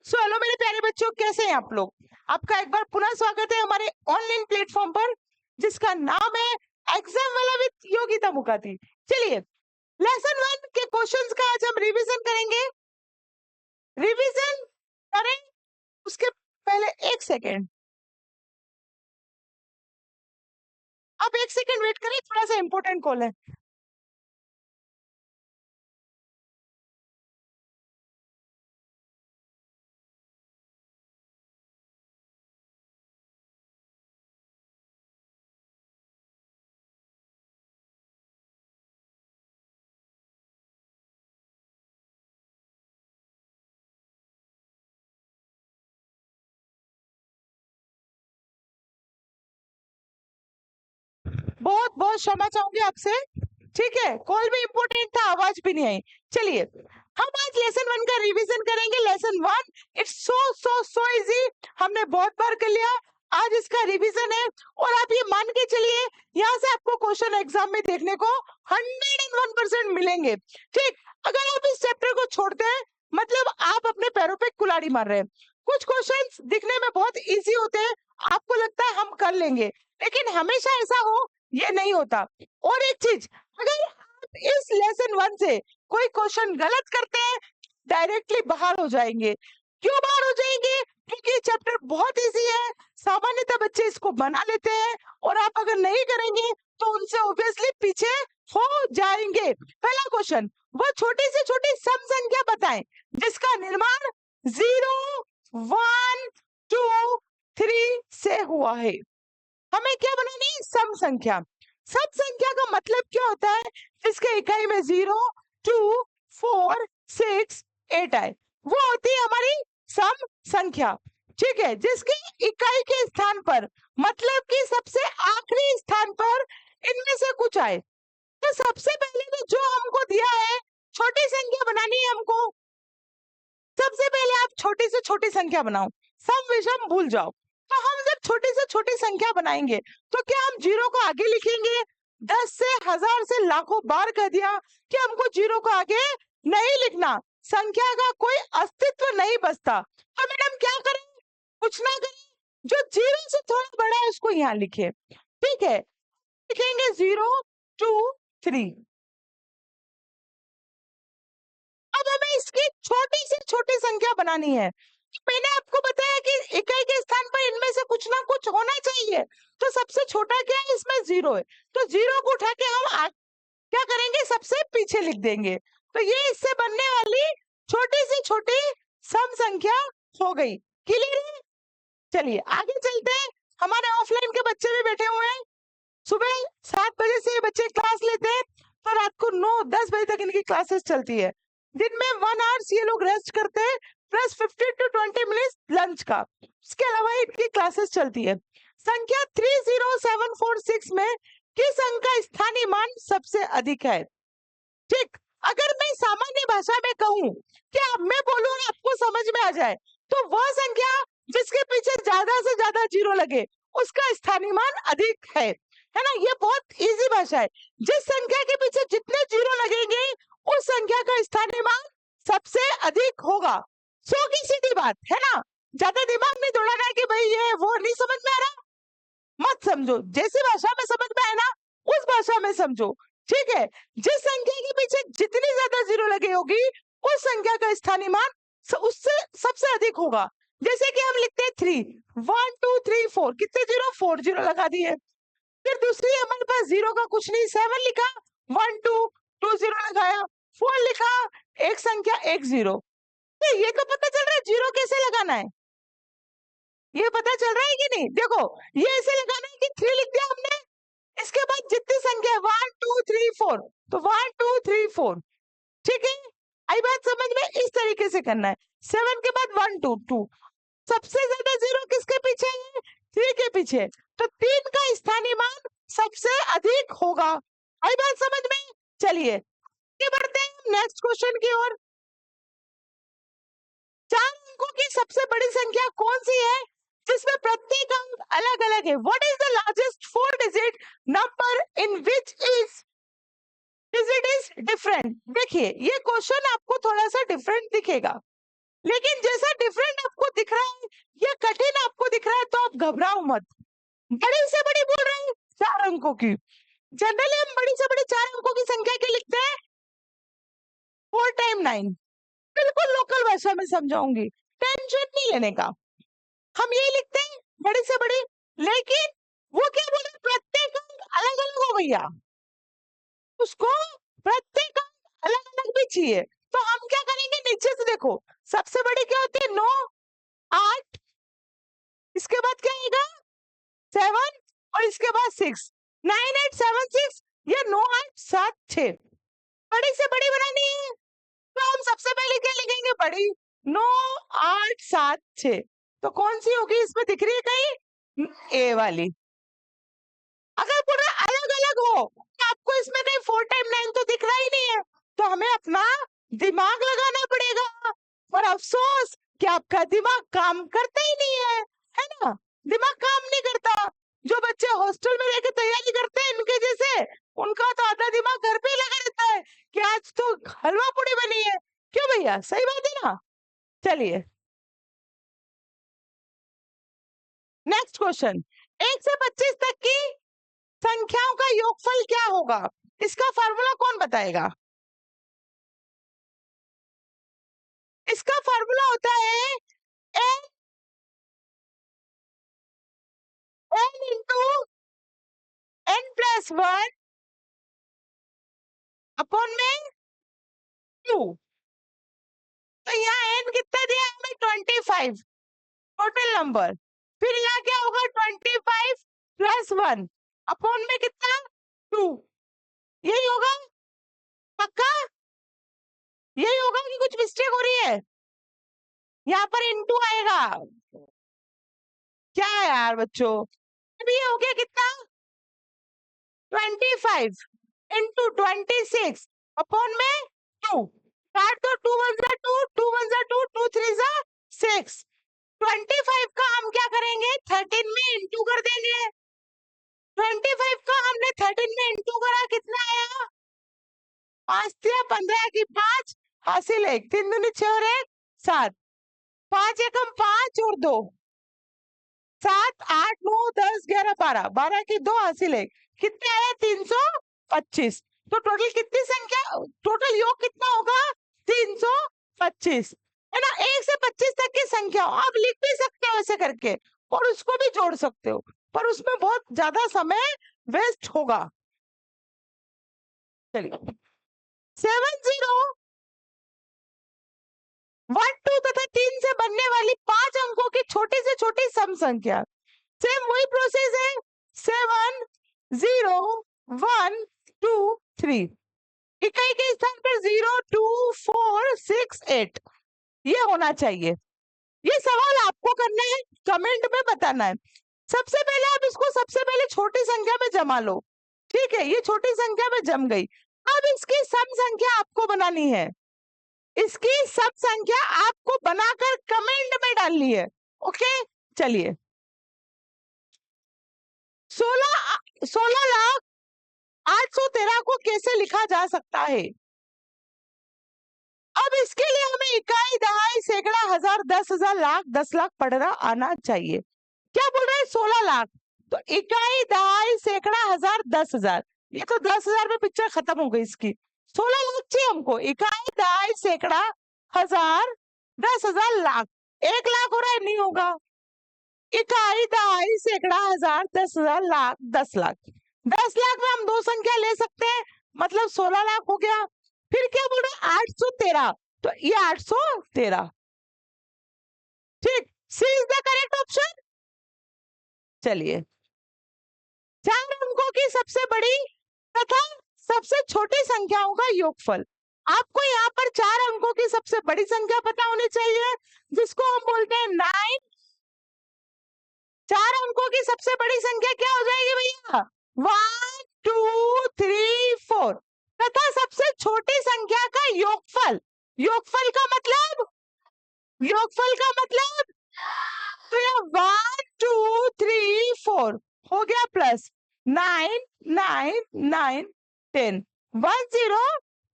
So hello मेरे प्यारे बच्चों, कैसे हैं आप लोग। आपका एक बार पुनः स्वागत है हमारे ऑनलाइन प्लेटफॉर्म पर, जिसका नाम है एग्जाम वाला विद योगिता मुखाती। चलिए, लेसन 1 के क्वेश्चंस का आज हम रिवीजन करेंगे। रिवीजन करें उसके पहले एक सेकेंड, आप एक सेकेंड वेट करें, थोड़ा सा इंपॉर्टेंट कॉल है। बहुत बहुत क्षमा चाहूंगी आपसे। ठीक है, कॉल भी इम्पोर्टेंट था, आवाज भी नहीं आई। चलिए, हम आज लेसन 1 का रिवीजन करेंगे। Lesson 1 it's so so so easy, हमने बहुत बार कर लिया। आज इसका रिवीजन है और आप ये मान के चलिए, यहाँ से आपको क्वेश्चन एग्जाम में देखने को 101% मिलेंगे। ठीक, अगर आप इस चैप्टर को छोड़ते हैं मतलब आप अपने पैरों पे कुल्हाड़ी मार रहे हैं। कुछ क्वेश्चंस दिखने में बहुत इजी होते हैं, आपको लगता है हम कर लेंगे, लेकिन हमेशा ऐसा हो ये नहीं होता। और एक चीज, अगर आप इस लेसन 1 से कोई क्वेश्चन गलत करते हैं, डायरेक्टली बाहर हो जाएंगे। क्यों बाहर हो जाएंगे? क्योंकि ये चैप्टर बहुत इजी है, सामान्यतः बच्चे इसको बना लेते हैं, और आप अगर नहीं करेंगे तो उनसे ऑब्वियसली पीछे हो जाएंगे। पहला क्वेश्चन, वो छोटी से छोटी सम संख्या बताएं जिसका निर्माण 0, 1, 2, 3 से हुआ है। हमें क्या बनानी है? सम संख्या। सम संख्या का मतलब क्या होता है? जिसके इकाई में 0, 2, 4, 6, 8 आए, वो होती है हमारी सम संख्या। ठीक है, जिसकी इकाई के स्थान पर मतलब कि सबसे आखिरी स्थान पर इनमें से कुछ आए। तो सबसे पहले तो जो हमको दिया है, छोटी संख्या बनानी है हमको। सबसे पहले आप छोटी से छोटी संख्या बनाओ, सम विषम भूल जाओ। तो हम जब छोटी से छोटी संख्या बनाएंगे तो क्या हम जीरो को आगे लिखेंगे? 10 से 1000 से लाखों बार कह दिया कि हमको जीरो को आगे नहीं लिखना, संख्या का कोई अस्तित्व नहीं बचता। तो मैडम क्या करें? कुछ ना करें, जो जीरो से थोड़ा बड़ा है उसको यहाँ लिखे। ठीक है, लिखेंगे 0, 2, 3। अब हमें इसकी छोटी से छोटी संख्या बनानी है। मैंने आपको बताया कि इकाई के स्थान पर इनमें से कुछ ना कुछ होना चाहिए। तो सबसे छोटा क्या है? इसमें 0 है, तो 0 को उठा के हम क्या करेंगे? सबसे पीछे लिख देंगे। तो ये इससे बनने वाली छोटी से छोटी सम संख्या हो गई। क्लियर है? चलिए आगे चलते हैं। हमारे ऑफलाइन के बच्चे भी बैठे हुए हैं। सुबह 7 बजे से ये बच्चे क्लास लेते हैं, तो रात को 9-10 बजे तक इनकी क्लासेस चलती है। दिन में 1 आवर्स ये लोग रेस्ट करते हैं, प्लस 15 to 20 मिनट्स लंच का। इसके अलावा इनकी क्लासेस चलती है। संख्या 30746 में किस अंक का स्थानीय मान सबसे अधिक है? ठीक, अगर मैं सामान्य भाषा में कहूँ कि अब मैं बोलूँ और आपको समझ में आ जाए, तो वह संख्या जिसके पीछे ज्यादा से ज्यादा जीरो लगे उसका स्थानीय मान अधिक है ना। ये बहुत इजी भाषा है। जिस संख्या के पीछे जितने जीरो लगेंगे उस संख्या का स्थानीय मान सबसे अधिक होगा। सो की सीधी बात है ना, ज्यादा दिमाग नहीं दौड़ाना है कि भाई ये वो नहीं समझ में आ रहा, मत समझो। जैसी भाषा में समझ में आए ना उस भाषा में समझो। ठीक है, जिस संख्या के पीछे जितनी ज्यादा जीरो लगे होगी उस संख्या का स्थानीय मान उससे सबसे अधिक होगा। जैसे कि हम लिखते हैं 3, 1, 2, 3, 4, कितने जीरो? 4 जीरो लगा दिए। फिर दूसरी हमारे पास जीरो का कुछ नहीं, 7 लिखा, 1, 2, 2 जीरो लगाया, 4 लिखा, एक संख्या, एक जीरो। तो ये तो पता चल रहा है जीरो कैसे लगाना है, ये पता चल रहा है कि नहीं? देखो, ये ऐसे लगाना है कि 3 लिख दिया हमने, इसके बाद जितनी संख्या है 1, 2, 3, 4, तो 1, 2, 3, 4। ठीक है, आई बात समझ में? इस तरीके से करना है। 7 के बाद 1, 2, 2। सबसे ज्यादा जीरो किसके पीछे है? 3 के पीछे, तो 3 का स्थानीय मान सबसे अधिक होगा। आई बात समझ में? चलिए आगे बढ़ते हैं नेक्स्ट क्वेश्चन की ओर। 4 अंकों की सबसे बड़ी संख्या कौन सी है जिसमें प्रत्येक अंक अलग अलग है? What is the largest 4 digit number in which is digit is different? देखिए, ये क्वेश्चन आपको थोड़ा सा डिफरेंट दिखेगा, लेकिन जैसा डिफरेंट आपको दिख रहा है या कठिन आपको दिख रहा है तो आप घबराओ मत। बड़ी से बड़ी बोल रहे हैं 4 अंकों की। जनरली हम बड़ी से बड़ी 4 अंकों की संख्या क्या लिखते हैं? 4 टाइम 9। बिल्कुल लोकल भाषा में समझाऊंगी, टेंशन नहीं लेने का। हम यही लिखते हैं बड़ी से बड़ी, लेकिन वो क्या बोले प्रत्येक अंक अलग अलग हो भैया, उसको प्रत्येक अंक अलग अलग भी चाहिए। तो हम क्या करेंगे, नीचे से देखो, सबसे बड़ी क्या होती है 9, 8, इसके बाद क्या आएगा 7 और इसके बाद 6, 9, 8, 7, 6, या 9, 8, 7, 6। बड़ी से बड़ी बनानी है तो हम सबसे पहले क्या लिखेंगे, बड़ी 9, 8, 7, 6। तो कौन सी होगी इसमें दिख रही है कहीं? ए वाली। अगर पूरा अलग अलग हो तो आपको इसमें कहीं 4 टाइम 9 तो दिख रहा ही नहीं है, तो हमें अपना दिमाग लगाना पड़ेगा। पर अफसोस कि आपका दिमाग काम करता ही नहीं है ना? दिमाग काम नहीं करता। जो बच्चे हॉस्टल में रहकर तैयारी करते हैं इनके जैसे, उनका तो आधा दिमाग घर पे ही लगा रहता है कि आज तो हलवा पूड़ी बनी है। क्यों भैया, सही बात है ना? चलिए नेक्स्ट क्वेश्चन। 1 से 25 तक की संख्याओं का योगफल क्या होगा? इसका फार्मूला कौन बताएगा? इसका फार्मूला होता है n इंटू n+1 अपॉन में 2। तो यहाँ n कितना दिया हमें 25 टोटल नंबर। फिर यहाँ क्या होगा 25+1 अपॉन में कितना 2। यही होगा पक्का? यही होगा कि कुछ मिस्टेक हो रही है? यहाँ पर इंटू आएगा। क्या है यार बच्चों, अभी ये हो गया कितना 25 इंटू 26 अपॉन में 2। काट दो, 2 1 जा 2, 2 1 जा 2, 2 3 जा 6। 25 का हम क्या करेंगे 13 में इंटू कर देंगे। 25 का हमने 13 में इंटू करा, कितना आया 5 या 15 की 5 हासिल 1, 3 दूनी 6 और 1 7, 5 एकम 5 और 2 7 8 9 10 11 12, 12 की 2 हासिल 1, कितने आया 325। तो टोटल कितनी संख्या, टोटल योग कितना होगा 325, है ना? 1 से 25 तक की संख्या आप लिख भी सकते हो ऐसे करके, और उसको भी जोड़ सकते हो, पर उसमें बहुत ज्यादा समय वेस्ट होगा। चलिए 7 0 1 2 तथा 3 से बनने वाली 5 अंकों की छोटी से छोटी सम संख्या। सेम वही प्रोसेस है, 7 0 1 2 3, इकाई के स्थान पर 0 2 4 6 8 ये होना चाहिए। ये सवाल आपको करना है, कमेंट में बताना है। सबसे पहले आप इसको सबसे पहले छोटी संख्या में जमा लो, ठीक है? ये छोटी संख्या में जम गई। अब इसकी सम संख्या आपको बनानी है, इसकी सब संख्या आपको बनाकर कमेंट में डालनी है। ओके चलिए 16,813 को कैसे लिखा जा सकता है? अब इसके लिए हमें इकाई दहाई सैकड़ा हजार 10,000 लाख 10 लाख पढ़ना आना चाहिए। क्या बोल रहे हैं 16 लाख, तो इकाई दहाई सैकड़ा हजार 10,000, ये तो 10,000 में पिक्चर खत्म हो गई इसकी। 16 लाख चाहिए हमको, इकाई दहाई सैकड़ा हजार 10,000 लाख, 1 लाख हो रहा है नहीं होगा। इकाई दहाई सैकड़ा हजार 10,000 लाख 10 लाख, 10 लाख में हम दो संख्या ले सकते हैं, मतलब 16 लाख हो गया। फिर क्या बोल रहे हैं 813, तो ये 813, ठीक, सी इज द करेक्ट ऑप्शन। चलिए 4 अंकों की सबसे बड़ी तथा सबसे छोटी संख्याओं का योगफल। आपको यहाँ पर 4 अंकों की सबसे बड़ी संख्या पता होनी चाहिए, जिसको हम बोलते हैं 9। 4 अंकों की सबसे बड़ी संख्या क्या हो जाएगी भैया 1 2 3 4, तथा सबसे छोटी संख्या का योगफल। योगफल का मतलब, योगफल का मतलब, तो ये 1 2 3 4 हो गया प्लस 9 9 9 10 1 0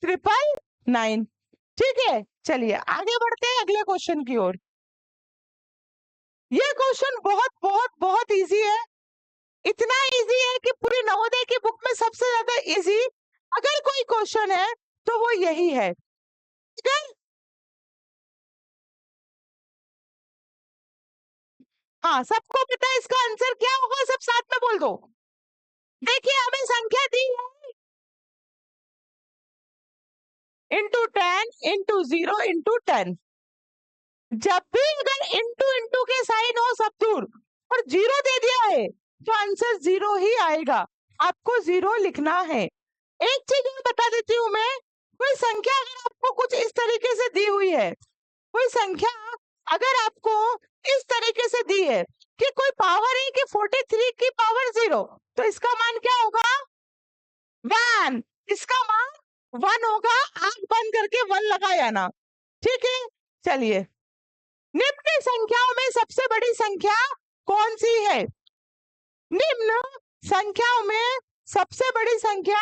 9 9 ठीक है, चलिए आगे बढ़ते हैं अगले क्वेश्चन की ओर। ये क्वेश्चन बहुत बहुत बहुत इजी है, इतना इजी है कि पूरी नवोदय की बुक में सबसे ज्यादा इजी अगर कोई क्वेश्चन है तो वो यही है। ठीक है, हाँ सबको पता है इसका आंसर क्या होगा, सब साथ में बोल दो। देखिए हमें संख्या दी है इंटू 10 इंटू 0 इंटू 10। जब भी अगर इंटू इंटू के साइन हो सब दूर और जीरो दे दिया है तो आंसर जीरो ही आएगा, आपको जीरो लिखना है। एक चीज और बता देती हूँ मैं, कोई संख्या अगर आपको कुछ इस तरीके से दी हुई है, कोई संख्या अगर आपको इस तरीके से दी है कि कोई पावर है कि 43 की पावर 0, तो इसका मान क्या होगा? 1। इसका मान 1 होगा, आंख बंद करके 1 लगाया ना। ठीक है, चलिए निम्न संख्याओं में सबसे बड़ी संख्या कौन सी है? निम्न संख्याओं में सबसे बड़ी संख्या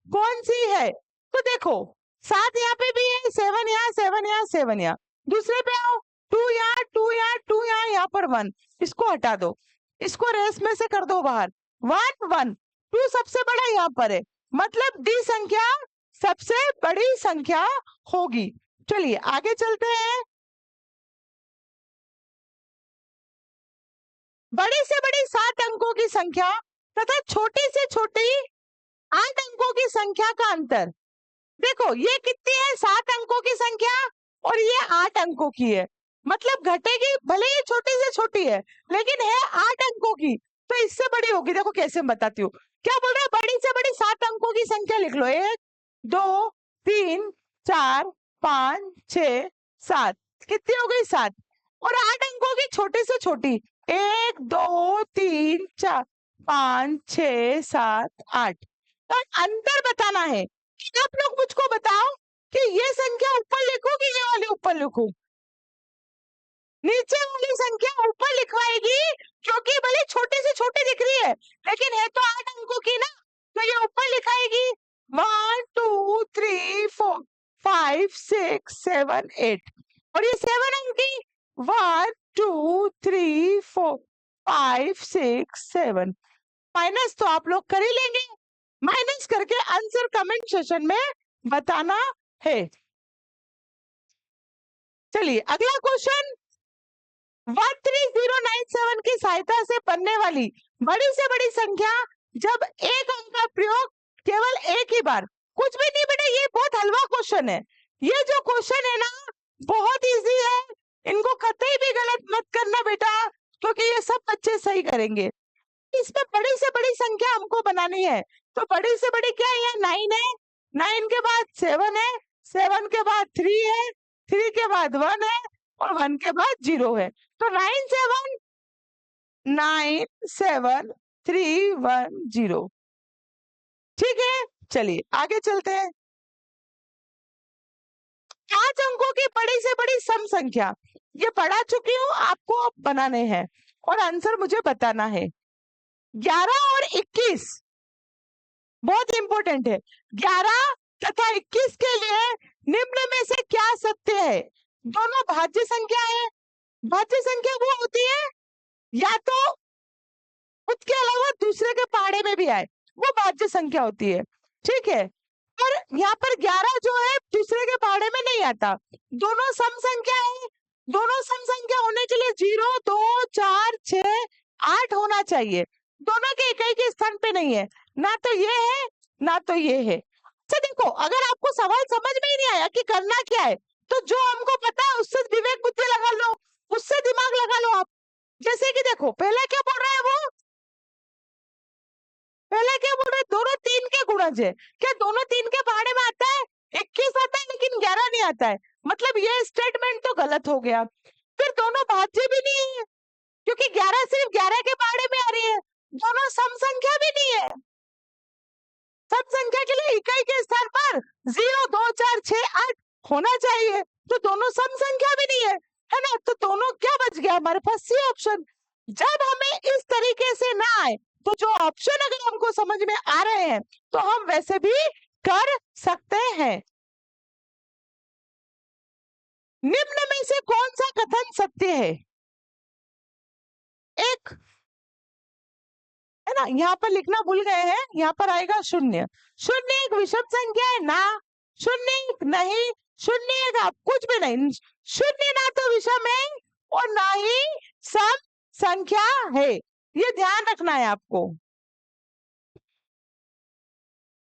कौन सी है? तो देखो 7 यहाँ पे भी है, 7 यहाँ, 7 यहाँ, 7 यहाँ। दूसरे पे आओ, 2 यहाँ, 2 यहाँ, 2 यहाँ, यहाँ पर 1। इसको हटा दो, इसको रेस में से कर दो बाहर। 1 1 2 सबसे बड़ा यहाँ पर है, मतलब डी संख्या सबसे बड़ी संख्या होगी। चलिए आगे चलते हैं। बड़ी से बड़ी 7 अंकों की संख्या तथा छोटी से छोटी 8 अंकों की संख्या का अंतर। देखो ये कितनी है? 7 अंकों की संख्या और ये 8 अंकों की है, मतलब घटेगी, भले ये छोटी से छोटी है लेकिन है 8 अंकों की, तो इससे बड़ी होगी। देखो कैसे मैं बताती हूँ। क्या बोल रहा है? बड़ी से बड़ी 7 अंकों की संख्या लिख लो, 1 2 3 4 5 6 7। कितनी हो गई? 7। और 8 अंकों की छोटी से छोटी, 1 2 3 4 5 6 7 8। तो अंतर बताना है। आप लोग मुझको बताओ कि ये संख्या ऊपर लिखूं कि ये वाली ऊपर लिखूं? नीचे वाली संख्या ऊपर लिखवाएगी क्योंकि भले छोटी से छोटी दिख रही है लेकिन है तो 8 अंकों की ना, तो ये ऊपर लिखाएगी 1 2 3 4 5 6 7 8। और ये 7 अंक की 1 2 3 4 5 6 7। माइनस तो आप लोग कर ही लेंगे, माइनस करके आंसर कमेंट सेशन में बताना है। चलिए अगला क्वेश्चन, 13097 की सहायता से बनने वाली बड़ी से बड़ी संख्या जब एक अंक का प्रयोग केवल एक ही बार। कुछ भी नहीं बेटा, ये बहुत हलवा क्वेश्चन है। ये जो क्वेश्चन है ना बहुत इजी है, इनको कतई भी गलत मत करना बेटा, क्योंकि ये सब बच्चे सही करेंगे। इसमें बड़ी से बड़ी संख्या हमको बनानी है, तो बड़ी से बड़ी क्या है? 9 है, 9 के बाद 7 है, 7 के बाद 3 है, 3 के बाद 1 है और 1 के बाद 0 है। तो 9 7 9 7 3 1 0। ठीक है, चलिए आगे चलते हैं। 5 अंकों की बड़ी से बड़ी सम संख्या, ये पढ़ा चुकी हूँ, आपको बनाने हैं और आंसर मुझे बताना है। 11 और 21 बहुत इंपॉर्टेंट है। 11 तथा 21 के लिए निम्न में से क्या सत्य है? दोनों भाज्य संख्या है। भाज्य संख्या वो होती है या तो खुद के अलावा दूसरे के पहाड़े में भी आए, वो भाज्य संख्या होती है। ठीक है, और यहाँ पर 11 जो है दूसरे के पहाड़े में नहीं आता। दोनों सम संख्या है, दोनों सम संख्या होने के लिए 0 2 4 6 8 होना चाहिए। दोनों के इकाई के स्थान पे नहीं है, ना तो ये है ना तो ये है। अच्छा देखो, अगर आपको सवाल समझ में ही नहीं आया कि करना क्या है, तो जो हमको पता है उससे विवेक बुद्धि लगा लो, उससे दिमाग लगा लो आप। जैसे कि देखो पहले क्या बोल रहा है वो, पहले क्या बोल रहे? दोनों 3 के गुणज है। क्या दोनों 3 के पहाड़े में आता है? 21 आता है लेकिन 11 नहीं आता है, मतलब ये स्टेटमेंट तो गलत हो गया। फिर दोनों भाज्य भी नहीं है क्योंकि 11 सिर्फ 11 के पहाड़े में आ रही है। दोनों सम संख्या भी नहीं है, सम संख्या के लिए इकाई के स्थान पर 0 2 4 6 8 होना चाहिए, तो दोनों सम संख्या भी नहीं है ना? तो दोनों क्या बच गया हमारे पास? C option. जब हमें इस तरीके से ना आए तो जो ऑप्शन अगर हमको समझ में आ रहे हैं तो हम वैसे भी कर सकते हैं। कौन सा कथन सत्य है? एक है ना, यहाँ पर लिखना भूल गए हैं, यहाँ पर आएगा शून्य। शून्य एक विषम संख्या है ना? शून्य एक नहीं, शून्य एक आप कुछ भी नहीं, शून्य ना तो विषम है और ना ही सम संख्या है, ये ध्यान रखना है आपको।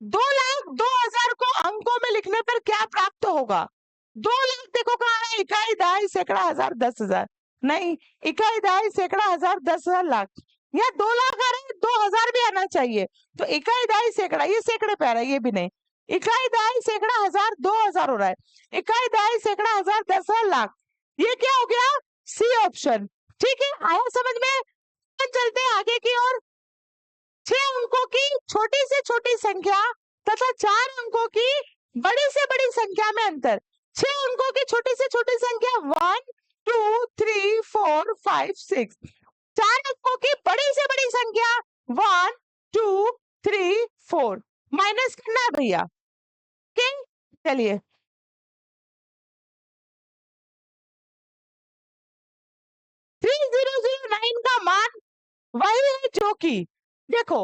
2,02,000 को अंकों में लिखने पर क्या प्राप्त होगा? 2 लाख देखो कहाँ है, इकाई दहाई सैकड़ा हजार 10,000, नहीं इकाई दहाई सैकड़ा हजार 10,000 लाख, या 2 लाख आ रहा है, 2,000 भी आना चाहिए। तो इकाई दहाई सैकड़ा, ये सैकड़े पे आ रहा है, ये भी नहीं, इकाई दहाई सैकड़ा हजार 2,000 हो रहा है, इकाई दहाई सैकड़ा हजार 10,000 लाख, ये क्या हो गया? C option. ठीक है, आया समझ में? चलते हैं आगे की ओर। 6 अंकों की छोटी से छोटी संख्या तथा 4 अंकों की बड़ी से बड़ी संख्या में अंतर। 6 अंकों की छोटी से छोटी संख्या 1 2 3 4 5 6, 4 अंकों की बड़ी से बड़ी संख्या 1 2 3 4, माइनस करना है भैया। चलिए 3009 का मान वही है जो कि देखो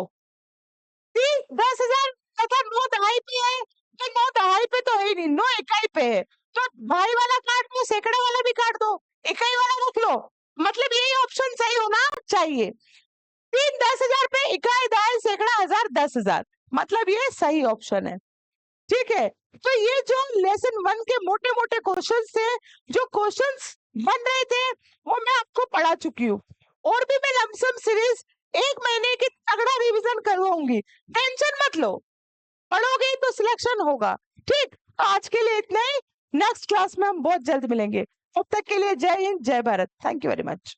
10,000 तथा 9 दहाई पे है, तो 9 दहाई पे तो है ही नहीं, 9 इकाई पे है, तो भाई वाला काट दो, सैकड़े वाला भी काट दो, इकाई वाला रख लो, मतलब यही ऑप्शन सही होना चाहिए। 10,000 पे इकाई दहाई सैकड़ा हजार 10,000, मतलब ये सही ऑप्शन है। ठीक है, तो ये जो लेसन 1 के मोटे मोटे क्वेश्चन थे, जो क्वेश्चंस बन रहे थे, वो मैं आपको पढ़ा चुकी हूँ, और भी मैं लमसम सीरीज 1 महीने की तगड़ा रिवीजन करवाऊंगी, टेंशन मत लो, पढ़ोगे तो सिलेक्शन होगा। ठीक, तो आज के लिए इतना ही, नेक्स्ट क्लास में हम बहुत जल्द मिलेंगे, तब तक के लिए जय हिंद जय Bharat, thank you very much.